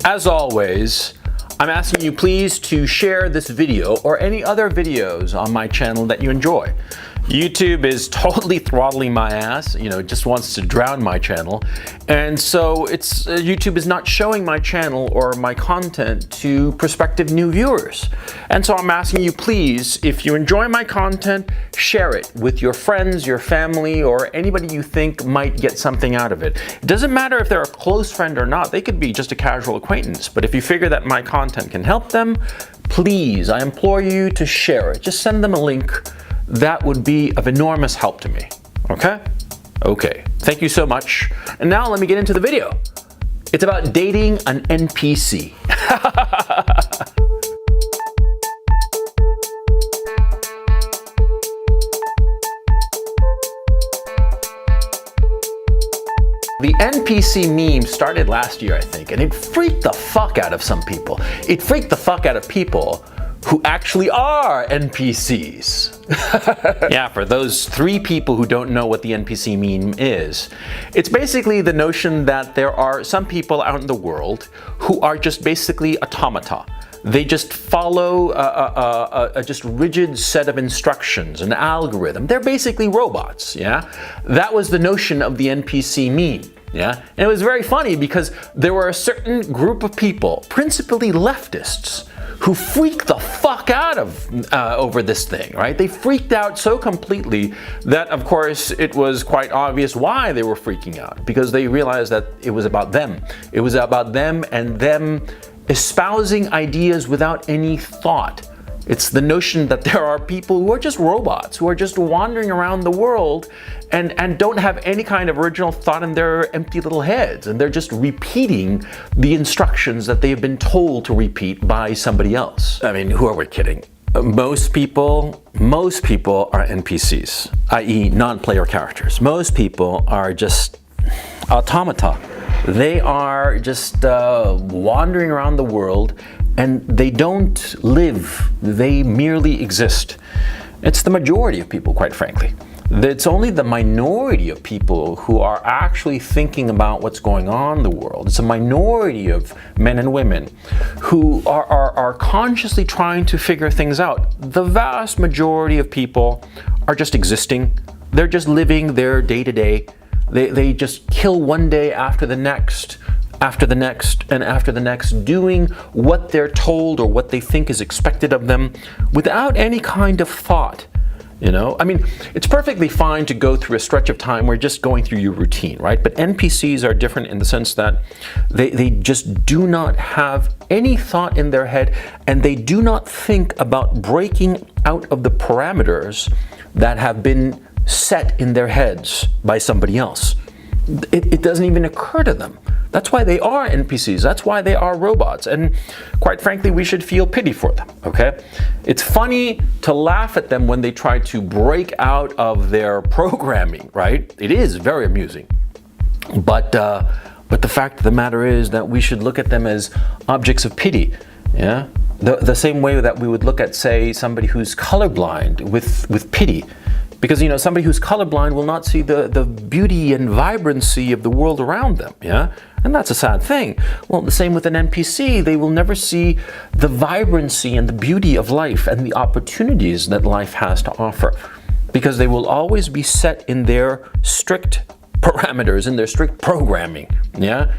As always, I'm asking you please to share this video or any other videos on my channel that you enjoy. YouTube is totally throttling my ass, it just wants to drown my channel. And so YouTube is not showing my channel or my content to prospective new viewers. And so I'm asking you please, if you enjoy my content, share it with your friends, your family, or anybody you think might get something out of it. It doesn't matter if they're a close friend or not, they could be just a casual acquaintance. But if you figure that my content can help them, please, I implore you to share it. Just send them a link. That would be of enormous help to me, okay? Okay, thank you so much. And now let me get into the video. It's about dating an NPC. The NPC meme started last year, I think, and it freaked the fuck out of some people. It freaked the fuck out of people who actually are NPCs. Yeah, for those 3 people who don't know what the NPC meme is, it's basically the notion that there are some people out in the world who are just basically automata. They just follow a just rigid set of instructions, an algorithm. They're basically robots, yeah? That was the notion of the NPC meme, yeah? And it was very funny because there were a certain group of people, principally leftists, who freaked the fuck out of over this thing, right? They freaked out so completely that, of course, it was quite obvious why they were freaking out, because they realized that it was about them. It was about them and them espousing ideas without any thought. It's the notion that there are people who are just robots, who are just wandering around the world and don't have any kind of original thought in their empty little heads. And they're just repeating the instructions that they've been told to repeat by somebody else. I mean, who are we kidding? Most people are NPCs, i.e. non-player characters. Most people are just automata. They are just wandering around the world, and they don't live, they merely exist. It's the majority of people, quite frankly. It's only the minority of people who are actually thinking about what's going on in the world. It's a minority of men and women who are consciously trying to figure things out. The vast majority of people are just existing. They're just living their day-to-day. They just kill one day after the next, after the next, and after the next, doing what they're told or what they think is expected of them without any kind of thought. I mean, it's perfectly fine to go through a stretch of time where you're just going through your routine, right? But NPCs are different in the sense that they just do not have any thought in their head, and they do not think about breaking out of the parameters that have been set in their heads by somebody else. It doesn't even occur to them. That's why they are NPCs. That's why they are robots. And quite frankly, we should feel pity for them, okay? It's funny to laugh at them when they try to break out of their programming, right? It is very amusing. But the fact of the matter is that we should look at them as objects of pity, yeah? The same way that we would look at, say, somebody who's colorblind with pity. Because, somebody who's colorblind will not see the beauty and vibrancy of the world around them, yeah? And that's a sad thing. Well, the same with an NPC. They will never see the vibrancy and the beauty of life and the opportunities that life has to offer. Because they will always be set in their strict parameters, in their strict programming, yeah?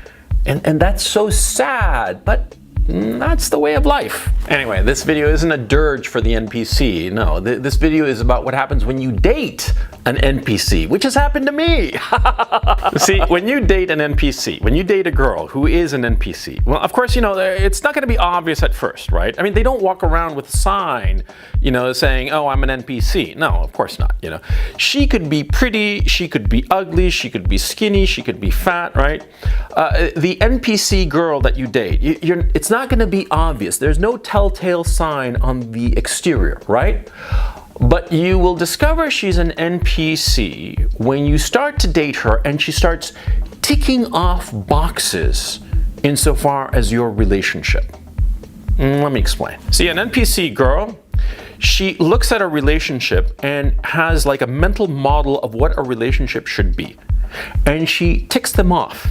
And that's so sad, but that's the way of life. Anyway, this video isn't a dirge for the NPC. No, this video is about what happens when you date an NPC, which has happened to me. See, when you date an NPC, when you date a girl who is an NPC, well, of course, it's not going to be obvious at first, right? I mean, they don't walk around with a sign, saying, oh, I'm an NPC. No, of course not, She could be pretty, she could be ugly, she could be skinny, she could be fat, right? The NPC girl that you date, it's not going to be obvious. There's no telltale sign on the exterior, right? But you will discover she's an NPC when you start to date her and she starts ticking off boxes insofar as your relationship. Let me explain. See, an NPC girl, she looks at a relationship and has like a mental model of what a relationship should be. And she ticks them off.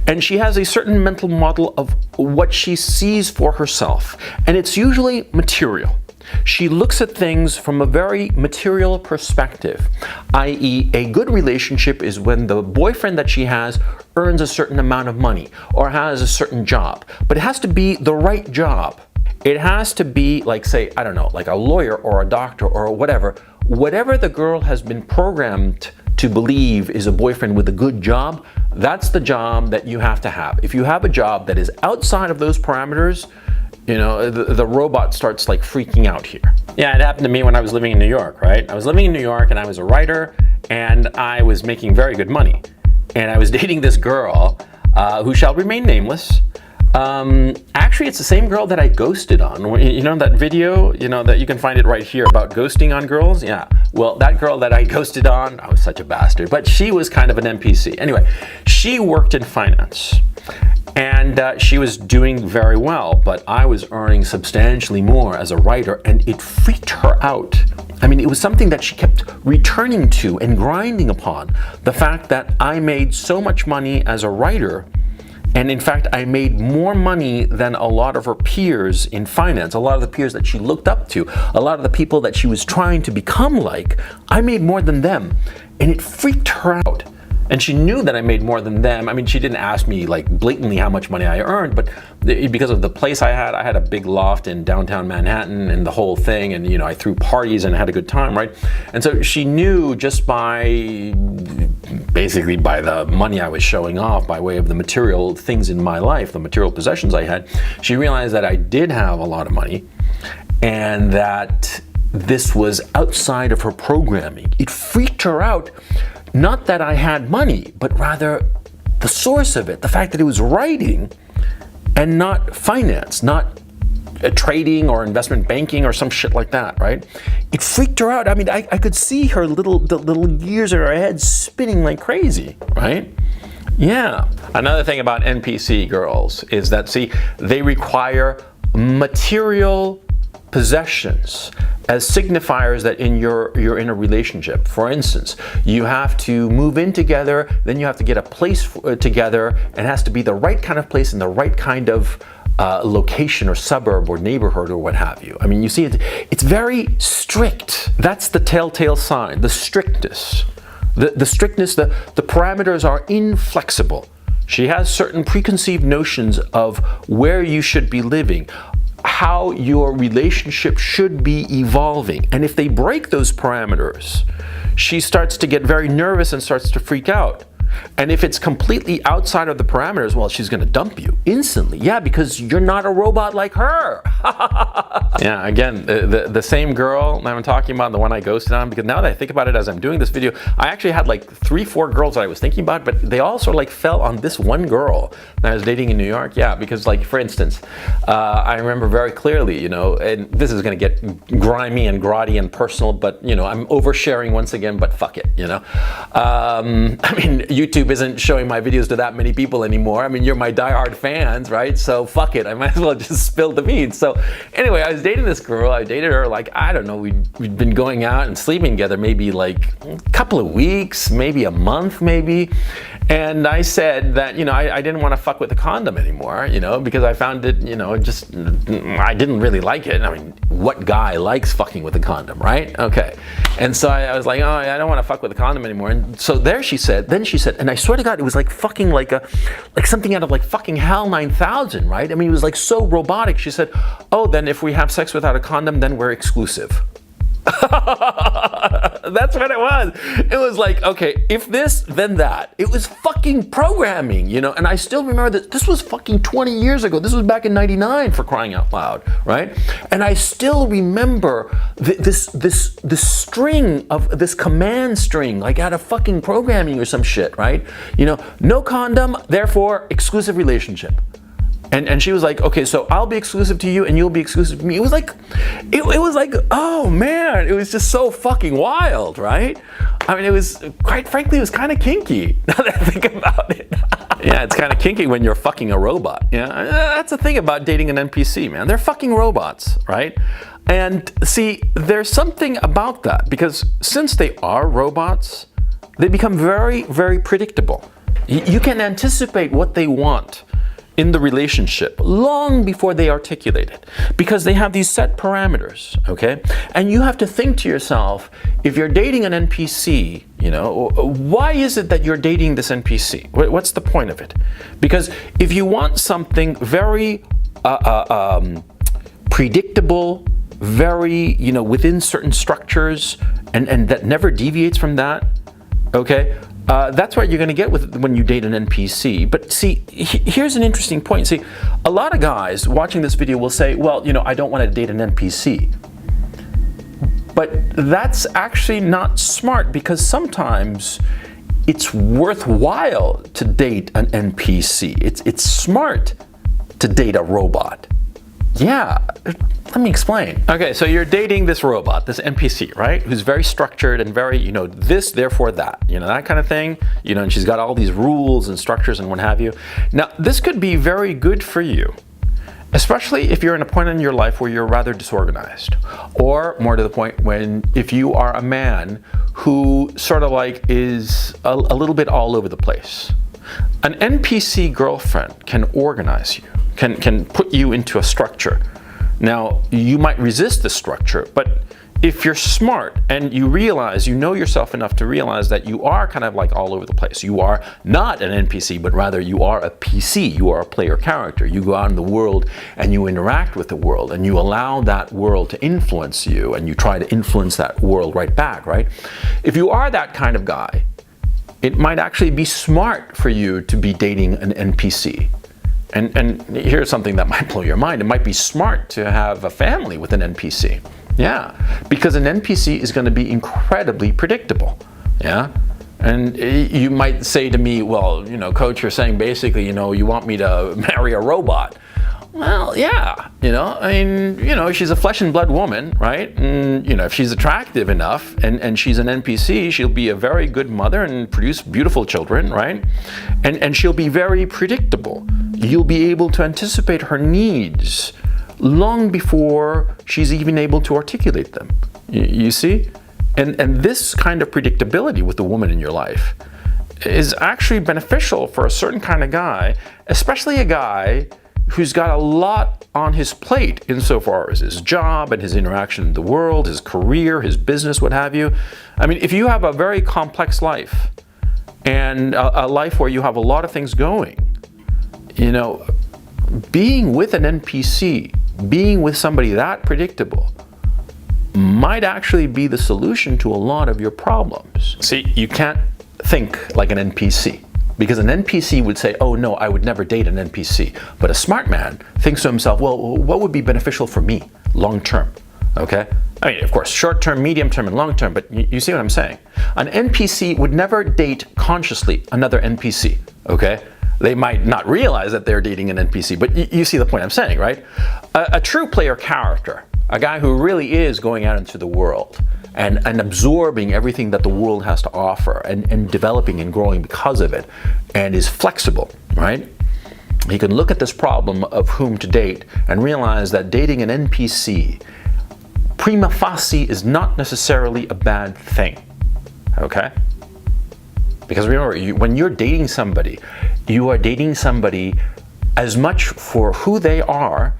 And she has a certain mental model of what she sees for herself. And it's usually material. She looks at things from a very material perspective, i.e. a good relationship is when the boyfriend that she has earns a certain amount of money or has a certain job. But it has to be the right job. It has to be like, say, I don't know, like a lawyer or a doctor or whatever. Whatever the girl has been programmed to believe is a boyfriend with a good job, that's the job that you have to have. If you have a job that is outside of those parameters, you know, the robot starts like freaking out here. Yeah, it happened to me when I was living in New York, right? I was living in New York and I was a writer and I was making very good money. And I was dating this girl who shall remain nameless. Actually, it's the same girl that I ghosted on. You know that video, you know, that you can find it right here about ghosting on girls? Yeah. Well, that girl that I ghosted on, I was such a bastard, but she was kind of an NPC. Anyway, she worked in finance. And she was doing very well, but I was earning substantially more as a writer, and it freaked her out. I mean, it was something that she kept returning to and grinding upon. The fact that I made so much money as a writer, and in fact, I made more money than a lot of her peers in finance, a lot of the peers that she looked up to, a lot of the people that she was trying to become like, I made more than them. And it freaked her out. And she knew that I made more than them. I mean, she didn't ask me like blatantly how much money I earned, but because of the place I had a big loft in downtown Manhattan and the whole thing. And, you know, I threw parties and had a good time, right? And so she knew just basically by the money I was showing off by way of the material things in my life, the material possessions I had, she realized that I did have a lot of money and that this was outside of her programming. It freaked her out. Not that I had money, but rather the source of it, the fact that it was writing and not finance, not trading or investment banking or some shit like that, right? It freaked her out. I mean, I could see her the little gears in her head spinning like crazy, right? Yeah. Another thing about NPC girls is that, see, they require material possessions as signifiers that you're in a relationship. For instance, you have to move in together, then you have to get a place together, and it has to be the right kind of place in the right kind of location or suburb or neighborhood or what have you. I mean, you see, it's very strict. That's the telltale sign, the strictness. The strictness, the parameters are inflexible. She has certain preconceived notions of where you should be living, how your relationship should be evolving. And if they break those parameters, she starts to get very nervous and starts to freak out. And if it's completely outside of the parameters, well, she's going to dump you instantly. Yeah, because you're not a robot like her. Yeah, again, the same girl that I'm talking about, the one I ghosted on, because now that I think about it as I'm doing this video, I actually had like 3-4 girls that I was thinking about, but they all sort of like fell on this one girl that I was dating in New York. Yeah, because like, for instance, I remember very clearly, you know, and this is going to get grimy and grotty and personal, but, you know, I'm oversharing once again, but fuck it, you know. I mean, YouTube isn't showing my videos to that many people anymore. I mean, you're my diehard fans, right? So fuck it, I might as well just spill the beans. So anyway, I was dating this girl. I dated her like, I don't know, we'd been going out and sleeping together maybe like a couple of weeks, maybe a month maybe. And I said that, you know, I didn't want to fuck with the condom anymore, you know, because I found it, you know, just, I didn't really like it. I mean, what guy likes fucking with a condom, right? Okay. And so I was like, oh, I don't want to fuck with the condom anymore. And so then she said, and I swear to God, it was like fucking like something out of like fucking HAL 9000, right? I mean, it was like so robotic. She said, oh, then if we have sex without a condom, then we're exclusive. That's what it was. It was like, okay, if this, then that. It was fucking programming, you know, and I still remember that this was fucking 20 years ago. This was back in 99, for crying out loud, right? And I still remember this string of this command string, like out of fucking programming or some shit, right? You know, no condom, therefore exclusive relationship. And she was like, okay, so I'll be exclusive to you and you'll be exclusive to me. It was like, oh man, it was just so fucking wild, right? I mean, it was, quite frankly, it was kind of kinky, now that I think about it. Yeah, it's kind of kinky when you're fucking a robot. Yeah, that's the thing about dating an NPC, man. They're fucking robots, right? And see, there's something about that, because since they are robots, they become very, very predictable. You can anticipate what they want in the relationship long before they articulate it, because they have these set parameters, okay? And you have to think to yourself, if you're dating an NPC, why is it that you're dating this NPC? What's the point of it? Because if you want something very predictable, very, within certain structures, and that never deviates from that, okay? That's what you're going to get when you date an NPC. But see, here's an interesting point. See, a lot of guys watching this video will say, well, I don't want to date an NPC. But that's actually not smart, because sometimes it's worthwhile to date an NPC. It's smart to date a robot. Yeah, let me explain. Okay, so you're dating this robot, this NPC, right? Who's very structured and very, this, therefore that, that kind of thing. And she's got all these rules and structures and what have you. Now, this could be very good for you, especially if you're in a point in your life where you're rather disorganized. Or, more to the point, if you are a man who sort of like is a little bit all over the place. An NPC girlfriend can organize you. Can put you into a structure. Now, you might resist the structure, but if you're smart and you realize, you know yourself enough to realize that you are kind of like all over the place. You are not an NPC, but rather you are a PC. You are a player character. You go out in the world and you interact with the world, and you allow that world to influence you, and you try to influence that world right back, right? If you are that kind of guy, it might actually be smart for you to be dating an NPC. And here's something that might blow your mind. It might be smart to have a family with an NPC. Yeah, because an NPC is going to be incredibly predictable. Yeah, and you might say to me, well, coach, you're saying basically, you want me to marry a robot. Well, yeah, she's a flesh and blood woman, right? And, if she's attractive enough and she's an NPC, she'll be a very good mother and produce beautiful children, right? And she'll be very predictable. You'll be able to anticipate her needs long before she's even able to articulate them. You see? And this kind of predictability with the woman in your life is actually beneficial for a certain kind of guy, especially a guy who's got a lot on his plate insofar as his job and his interaction in the world, his career, his business, what have you. I mean, if you have a very complex life and a life where you have a lot of things going, being with an NPC, being with somebody that predictable, might actually be the solution to a lot of your problems. See, you can't think like an NPC. Because an NPC would say, oh no, I would never date an NPC. But a smart man thinks to himself, well, what would be beneficial for me long term? Okay? I mean, of course, short term, medium term, and long term, but you see what I'm saying? An NPC would never date consciously another NPC. Okay? They might not realize that they're dating an NPC, but you see the point I'm saying, right? A true player character, a guy who really is going out into the world and absorbing everything that the world has to offer and developing and growing because of it, and is flexible, right? He can look at this problem of whom to date and realize that dating an NPC prima facie is not necessarily a bad thing, okay? Because remember, when you're dating somebody, you are dating somebody as much for who they are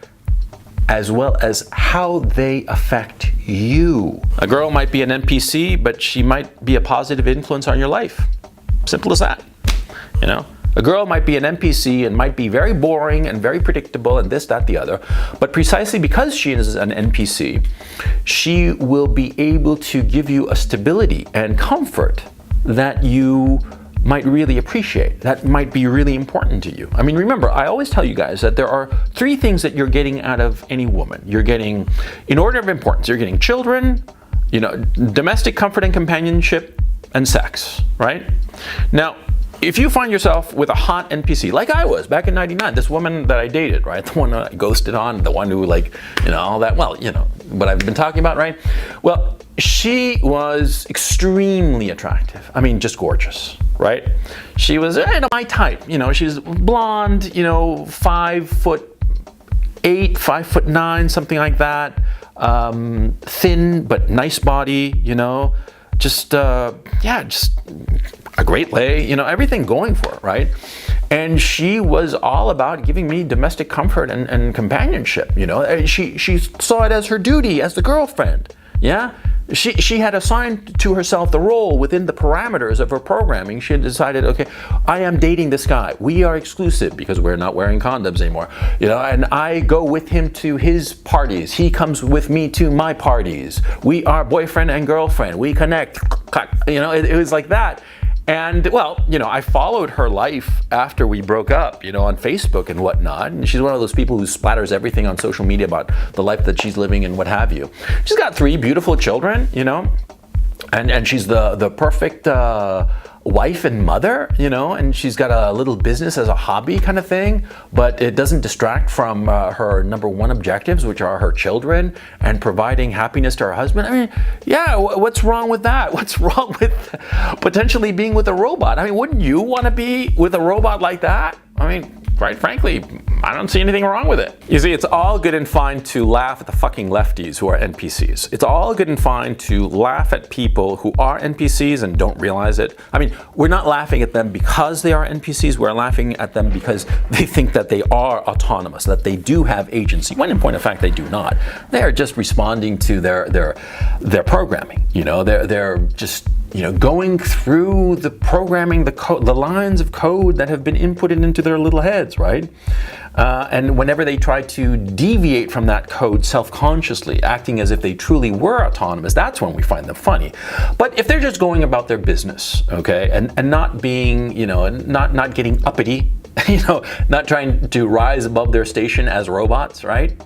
as well as how they affect you. A girl might be an NPC, but she might be a positive influence on your life. Simple as that. A girl might be an NPC and might be very boring and very predictable and this, that, the other, but precisely because she is an NPC, she will be able to give you a stability and comfort that you might really appreciate, that might be really important to you. I mean, remember, I always tell you guys that there are 3 things that you're getting out of any woman. You're getting, in order of importance, you're getting children, domestic comfort and companionship, and sex, right? Now, if you find yourself with a hot NPC, like I was back in '99, this woman that I dated, right? The one I ghosted on, the one who all that, what I've been talking about, right? Well, she was extremely attractive. I mean, just gorgeous, right? She was my type. She's blonde, 5'8", 5'9", something like that. Thin but nice body, just a great lay, you know, everything going for it, right? And she was all about giving me domestic comfort and companionship, you know. She saw it as her duty as the girlfriend, yeah? She had assigned to herself the role within the parameters of her programming. She had decided, okay, I am dating this guy. We are exclusive because we're not wearing condoms anymore. You know, and I go with him to his parties. He comes with me to my parties. We are boyfriend and girlfriend. We connect. You know, it was like that. And, well, you know, I followed her life after we broke up, you know, on Facebook and whatnot. And she's one of those people who splatters everything on social media about the life that she's living and what have you. She's got 3 beautiful children, you know, and she's the perfect wife and mother, you know, and she's got a little business as a hobby kind of thing, but it doesn't distract from her number 1 objectives, which are her children and providing happiness to her husband. I mean, yeah, what's wrong with that? What's wrong with potentially being with a robot? I mean, wouldn't you want to be with a robot like that? I mean, quite frankly, I don't see anything wrong with it. You see, it's all good and fine to laugh at the fucking lefties who are NPCs. It's all good and fine to laugh at people who are NPCs and don't realize it. I mean, we're not laughing at them because they are NPCs. We're laughing at them because they think that they are autonomous, that they do have agency, when in point of fact they do not. They are just responding to their programming. You know, they're just, you know, going through the programming, the lines of code that have been inputted into their little heads, right? And whenever they try to deviate from that code self-consciously, acting as if they truly were autonomous, that's when we find them funny. But if they're just going about their business, okay, and not being, you know, not getting uppity, you know, not trying to rise above their station as robots, right?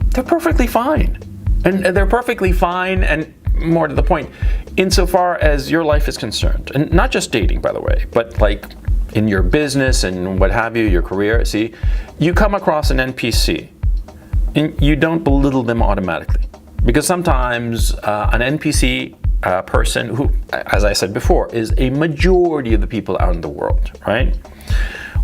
They're perfectly fine. And they're perfectly fine, and more to the point, insofar as your life is concerned. And not just dating, by the way, but like in your business and what have you, your career. See, you come across an NPC and you don't belittle them automatically. Because sometimes an NPC person who, as I said before, is a majority of the people out in the world, right?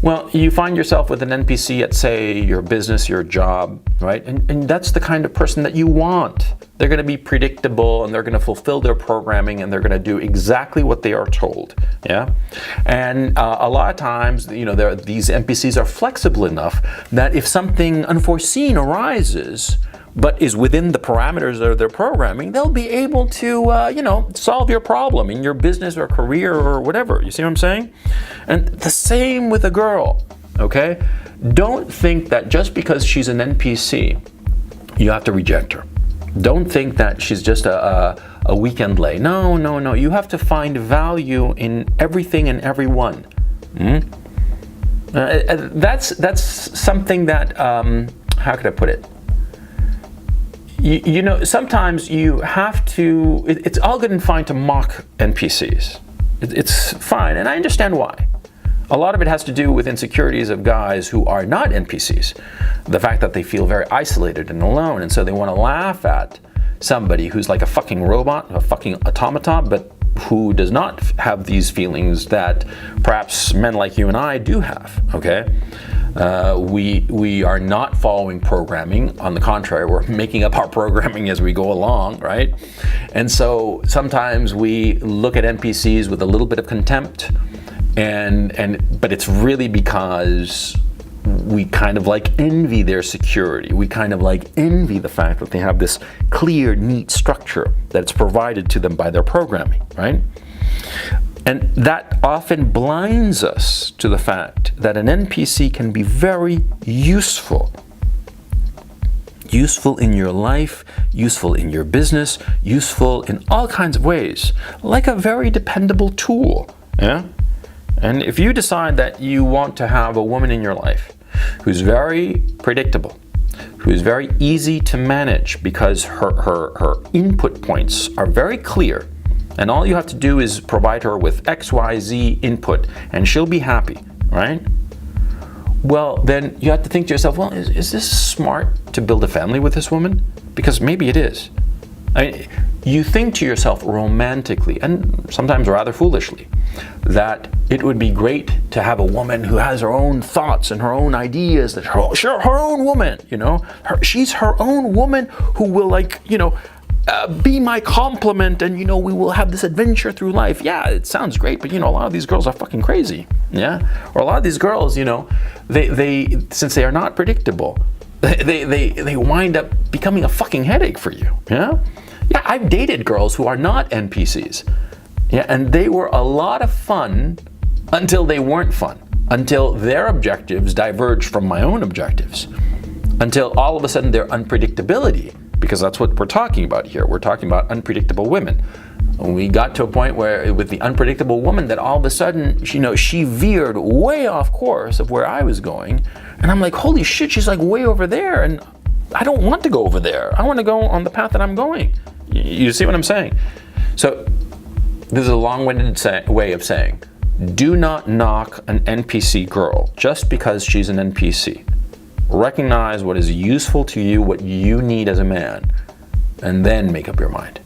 Well, you find yourself with an NPC at, say, your business, your job, right? And that's the kind of person that you want. They're going to be predictable, and they're going to fulfill their programming, and they're going to do exactly what they are told, yeah? And a lot of times, you know, these NPCs are flexible enough that if something unforeseen arises, but is within the parameters of their programming, they'll be able to, you know, solve your problem in your business or career or whatever. You see what I'm saying? And the same with a girl, okay? Don't think that just because she's an NPC, you have to reject her. Don't think that she's just a weekend lay. No, no, no. You have to find value in everything and everyone. That's something that, how could I put it? You know, sometimes you have to, it's all good and fine to mock NPCs. It's fine, and I understand why. A lot of it has to do with insecurities of guys who are not NPCs. The fact that they feel very isolated and alone, and so they want to laugh at somebody who's like a fucking robot, a fucking automaton, but who does not have these feelings that perhaps men like you and I do have, okay? We are not following programming. On the contrary, we're making up our programming as we go along, right? And so sometimes we look at NPCs with a little bit of contempt, but it's really because we kind of like envy their security. We kind of like envy the fact that they have this clear, neat structure that's provided to them by their programming, right? And that often blinds us to the fact that an NPC can be very useful. Useful in your life, useful in your business, useful in all kinds of ways, like a very dependable tool, yeah? And if you decide that you want to have a woman in your life who's very predictable, who's very easy to manage because her input points are very clear, and all you have to do is provide her with XYZ input, and she'll be happy, right? Well, then you have to think to yourself, well, is this smart to build a family with this woman? Because maybe it is. I mean, you think to yourself romantically, and sometimes rather foolishly, that it would be great to have a woman who has her own thoughts and her own ideas, that her own woman, you know, she's her own woman who will, like, you know, be my complement, and we will have this adventure through life. Yeah, it sounds great, but a lot of these girls are fucking crazy. Yeah, or a lot of these girls, they since they are not predictable, they wind up becoming a fucking headache for you. Yeah, I've dated girls who are not NPCs. Yeah, and they were a lot of fun until they weren't fun, until their objectives diverged from my own objectives, until all of a sudden their unpredictability, because that's what we're talking about here. We're talking about unpredictable women. We got to a point where with the unpredictable woman that all of a sudden, she veered way off course of where I was going. And I'm like, holy shit, she's like way over there. And I don't want to go over there. I want to go on the path that I'm going. You see what I'm saying? So this is a long-winded way of saying, do not knock an NPC girl just because she's an NPC. Recognize what is useful to you, what you need as a man, and then make up your mind.